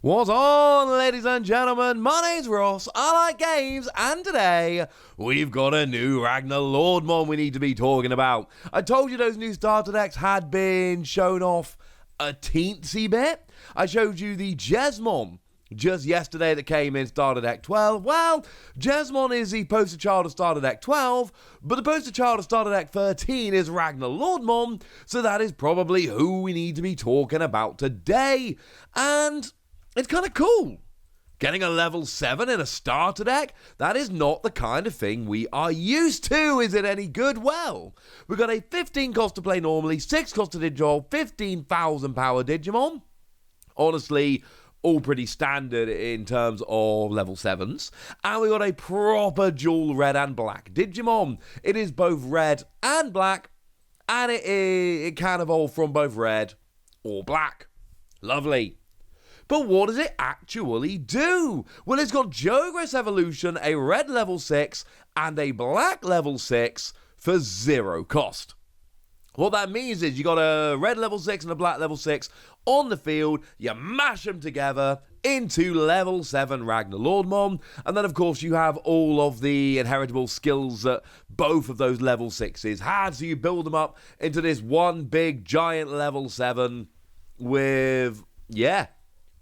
What's on, ladies and gentlemen? My name's Ross, I like games, and today we've got a new RagnaLordmon we need to be talking about. I told you those new starter decks had been shown off a teensy bit. I showed you the Digimon just yesterday that came in starter deck 12. Well, Digimon is the poster child of starter deck 12, but the poster child of starter deck 13 is RagnaLordmon, so that is probably who we need to be talking about today. And it's kind of cool. Getting a level 7 in a starter deck, that is not the kind of thing we are used to. Is it any good? Well, we've got a 15 cost to play normally, 6 cost to Digimon, 15,000 power Digimon. Honestly, all pretty standard in terms of level 7s. And we got a proper dual red and black Digimon. It is both red and black, and it can evolve from both red or black. Lovely. But what does it actually do? Well, it's got Geogress Evolution, a red level 6, and a black level 6 for 0 cost. What that means is you got a red level 6 and a black level 6 on the field, you mash them together into level 7 RagnaLordmon, and then of course you have all of the inheritable skills that both of those level 6s had, so you build them up into this one big giant level 7 with,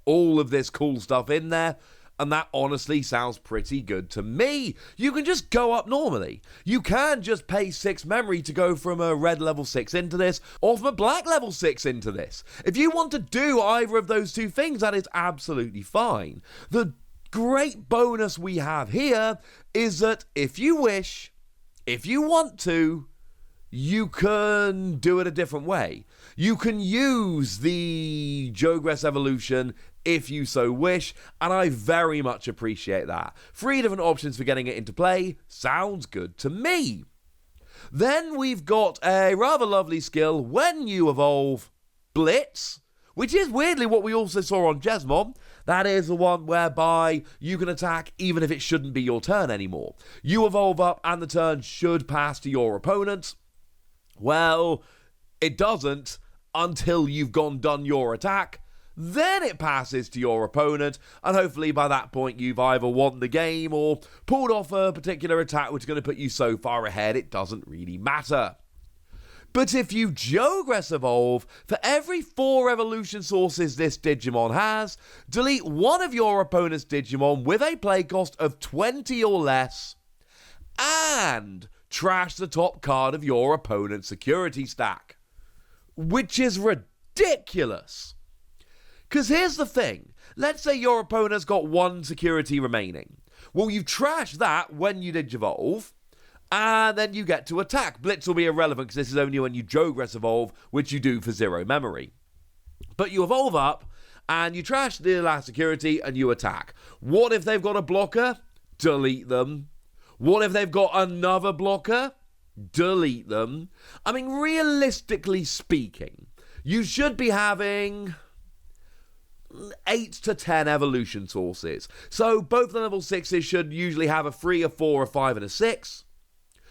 all of this cool stuff in there, and that honestly sounds pretty good to me. You can just go up normally. You can just pay 6 memory to go from a red level 6 into this, or from a black level 6 into this. If you want to do either of those two things, that is absolutely fine. The great bonus we have here is that if you wish, if you want to, you can do it a different way. You can use the Geogress Evolution if you so wish, and I very much appreciate that. 3 different options for getting it into play sounds good to me. Then we've got a rather lovely skill when you evolve Blitz, which is weirdly what we also saw on Digimon. That is the one whereby you can attack even if it shouldn't be your turn anymore. You evolve up and the turn should pass to your opponent. Well, it doesn't until you've done your attack. Then it passes to your opponent, and hopefully by that point you've either won the game or pulled off a particular attack which is going to put you so far ahead it doesn't really matter. But if you Geogress evolve, for every 4 evolution sources this Digimon has, delete one of your opponent's Digimon with a play cost of 20 or less, and trash the top card of your opponent's security stack. Which is ridiculous. Because here's the thing. Let's say your opponent's got 1 security remaining. Well, you trash that when you Digivolve, and then you get to attack. Blitz will be irrelevant because this is only when you Geogress evolve, which you do for 0 memory. But you evolve up, and you trash the last security, and you attack. What if they've got a blocker? Delete them. What if they've got another blocker? Delete them. I mean, realistically speaking, you should be having 8 to 10 evolution sources. So both the level 6s should usually have a 3, a 4, a 5, and a 6.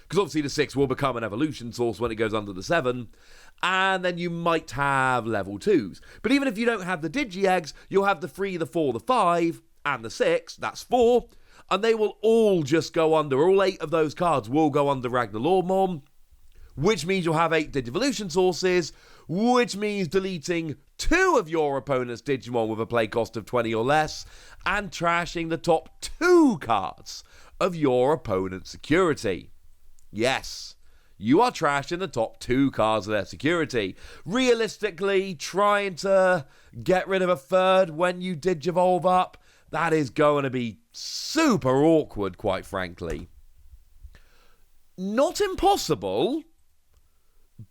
Because obviously the 6 will become an evolution source when it goes under the 7. And then you might have level 2s. But even if you don't have the Digi-Eggs, you'll have the 3, the 4, the 5, and the 6. That's 4. And they will all just go under, all 8 of those cards will go under RagnaLordmon, which means you'll have 8 Digivolution sources, which means deleting 2 of your opponent's Digimon with a play cost of 20 or less, and trashing the top 2 cards of your opponent's security. Yes, you are trashing the top 2 cards of their security. Realistically, trying to get rid of a third when you Digivolve up, that is going to be super awkward, quite frankly. Not impossible,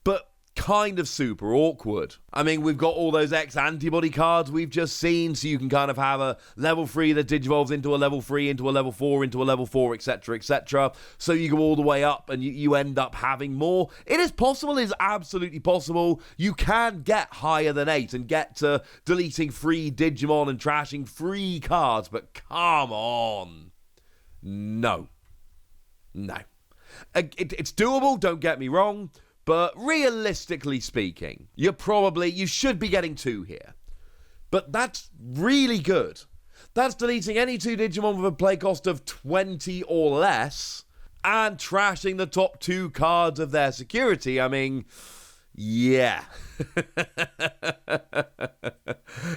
but kind of super awkward. I mean, we've got all those X-antibody cards we've just seen, so you can kind of have a level 3 that digivolves into a level 3, into a level 4, into a level 4, etc., etc. So you go all the way up and you end up having more. It is possible, it is absolutely possible. You can get higher than 8 and get to deleting 3 Digimon and trashing 3 cards, but come on. No. It's doable, don't get me wrong. But realistically speaking, you should be getting 2 here. But that's really good. That's deleting any 2 Digimon with a play cost of 20 or less and trashing the top 2 cards of their security. I mean, yeah.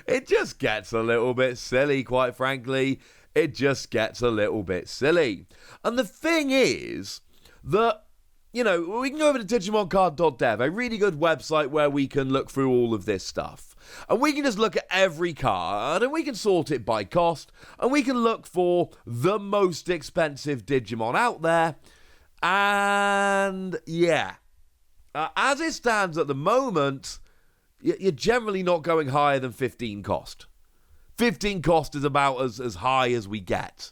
It just gets a little bit silly, quite frankly. It just gets a little bit silly. And the thing is that, you know, we can go over to DigimonCard.dev, a really good website where we can look through all of this stuff. And we can just look at every card, and we can sort it by cost, and we can look for the most expensive Digimon out there. And, yeah. As it stands at the moment, you're generally not going higher than 15 cost. 15 cost is about as high as we get,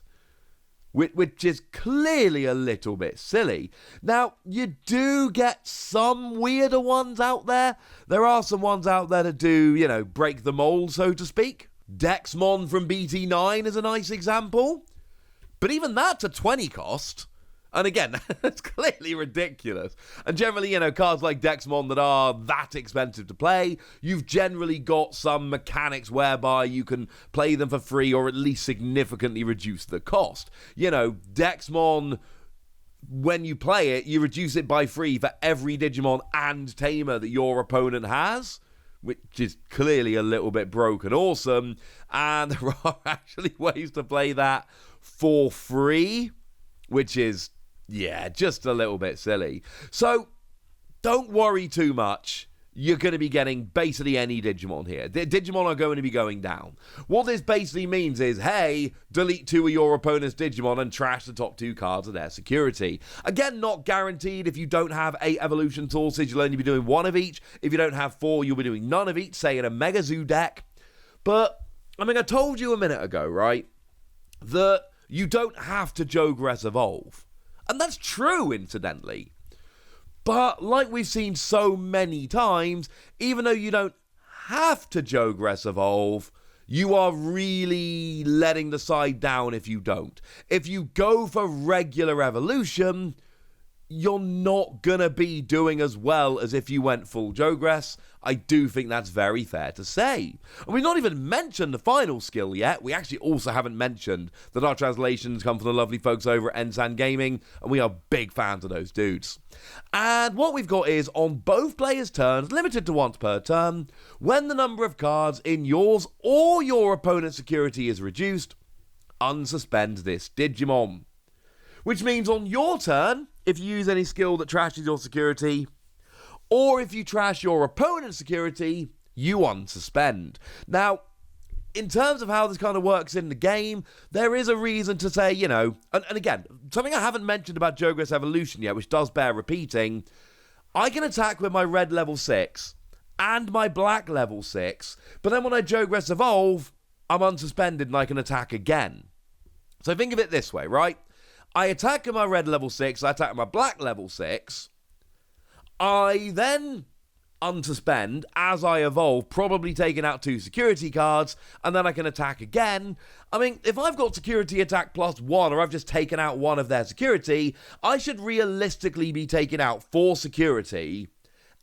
which is clearly a little bit silly. Now, you do get some weirder ones out there. There are some ones out there that do, you know, break the mold, so to speak. Dexmon from BT9 is a nice example. But even that's a 20 cost. And again, it's clearly ridiculous. And generally, you know, cards like Dexmon that are that expensive to play, you've generally got some mechanics whereby you can play them for free or at least significantly reduce the cost. You know, Dexmon, when you play it, you reduce it by free for every Digimon and Tamer that your opponent has, which is clearly a little bit broken awesome. And there are actually ways to play that for free, which is, yeah, just a little bit silly. So, don't worry too much. You're going to be getting basically any Digimon here. Digimon are going to be going down. What this basically means is, hey, delete 2 of your opponent's Digimon and trash the top 2 cards of their security. Again, not guaranteed. If you don't have 8 evolution sources, you'll only be doing 1 of each. If you don't have 4, you'll be doing none of each, say in a Mega Zoo deck. But, I mean, I told you a minute ago, right, that you don't have to Jogress Evolve. And that's true, incidentally. But like we've seen so many times, even though you don't have to Jogress Evolve, you are really letting the side down if you don't. If you go for regular evolution, you're not going to be doing as well as if you went full Jogress. I do think that's very fair to say. And we've not even mentioned the final skill yet. We actually also haven't mentioned that our translations come from the lovely folks over at Ensan Gaming, and we are big fans of those dudes. And what we've got is, on both players' turns, limited to once per turn, when the number of cards in yours or your opponent's security is reduced, unsuspend this Digimon. Which means on your turn, if you use any skill that trashes your security, or if you trash your opponent's security, you unsuspend. Now, in terms of how this kind of works in the game, there is a reason to say, you know, and again, something I haven't mentioned about Jogress Evolution yet, which does bear repeating, I can attack with my red level 6 and my black level 6, but then when I Jogress Evolve, I'm unsuspended and I can attack again. So think of it this way, right? I attack at my red level 6, I attack at my black level 6, I then unsuspend as I evolve, probably taking out 2 security cards, and then I can attack again. I mean, if I've got security attack +1, or I've just taken out 1 of their security, I should realistically be taking out 4 security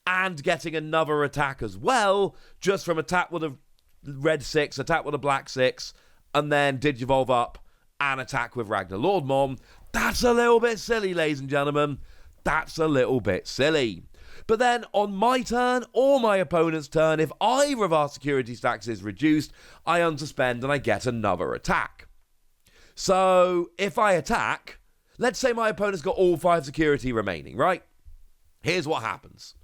and getting another attack as well, just from attack with a red 6, attack with a black 6, and then Digivolve up and attack with RagnaLordmon. That's a little bit silly, ladies and gentlemen. That's a little bit silly. But then on my turn or my opponent's turn, if either of our security stacks is reduced, I unsuspend and I get another attack. So if I attack, let's say my opponent's got all 5 security remaining, right? Here's what happens.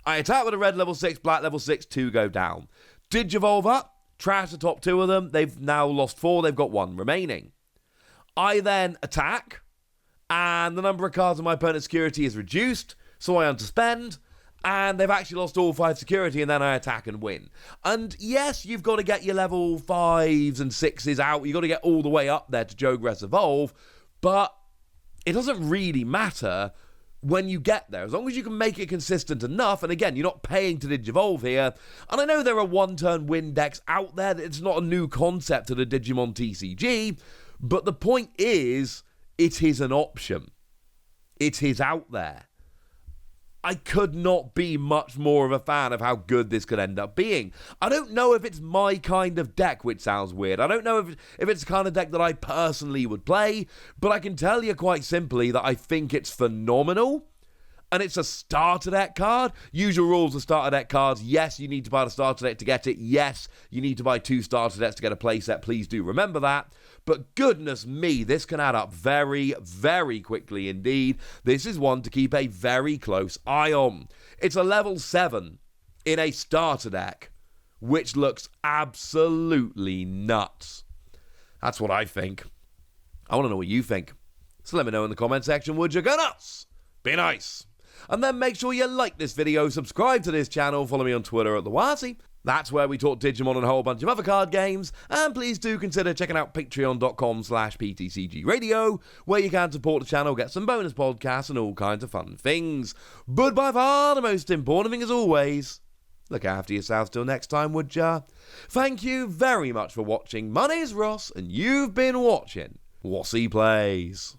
I attack with a red level 6, black level 6, 2 go down. Digivolve up, trash the top 2 of them. They've now lost 4, they've got 1 remaining. I then attack, and the number of cards in my opponent's security is reduced, so I unsuspend, and they've actually lost all 5 security, and then I attack and win. And yes, you've got to get your level 5s and 6s out, you've got to get all the way up there to Jogress Evolve, but it doesn't really matter when you get there, as long as you can make it consistent enough. And again, you're not paying to Digivolve here, and I know there are one-turn win decks out there, it's not a new concept to the Digimon TCG, but the point is, it is an option. It is out there. I could not be much more of a fan of how good this could end up being. I don't know if it's my kind of deck, which sounds weird. I don't know if it's the kind of deck that I personally would play, but I can tell you quite simply that I think it's phenomenal. And it's a starter deck card. Usual rules of starter deck cards. Yes, you need to buy the starter deck to get it. Yes, you need to buy 2 starter decks to get a playset. Please do remember that. But goodness me, this can add up very, very quickly indeed. This is one to keep a very close eye on. It's a level 7 in a starter deck, which looks absolutely nuts. That's what I think. I want to know what you think. So let me know in the comment section, would you? Go nuts! Be nice! And then make sure you like this video, subscribe to this channel, follow me on Twitter at TheWazzy. That's where we talk Digimon and a whole bunch of other card games. And please do consider checking out patreon.com/PTCGradio, where you can support the channel, get some bonus podcasts and all kinds of fun things. But by far the most important thing as always, look after yourselves till next time, would ya? Thank you very much for watching. My name's Ross, and you've been watching Wassy Plays.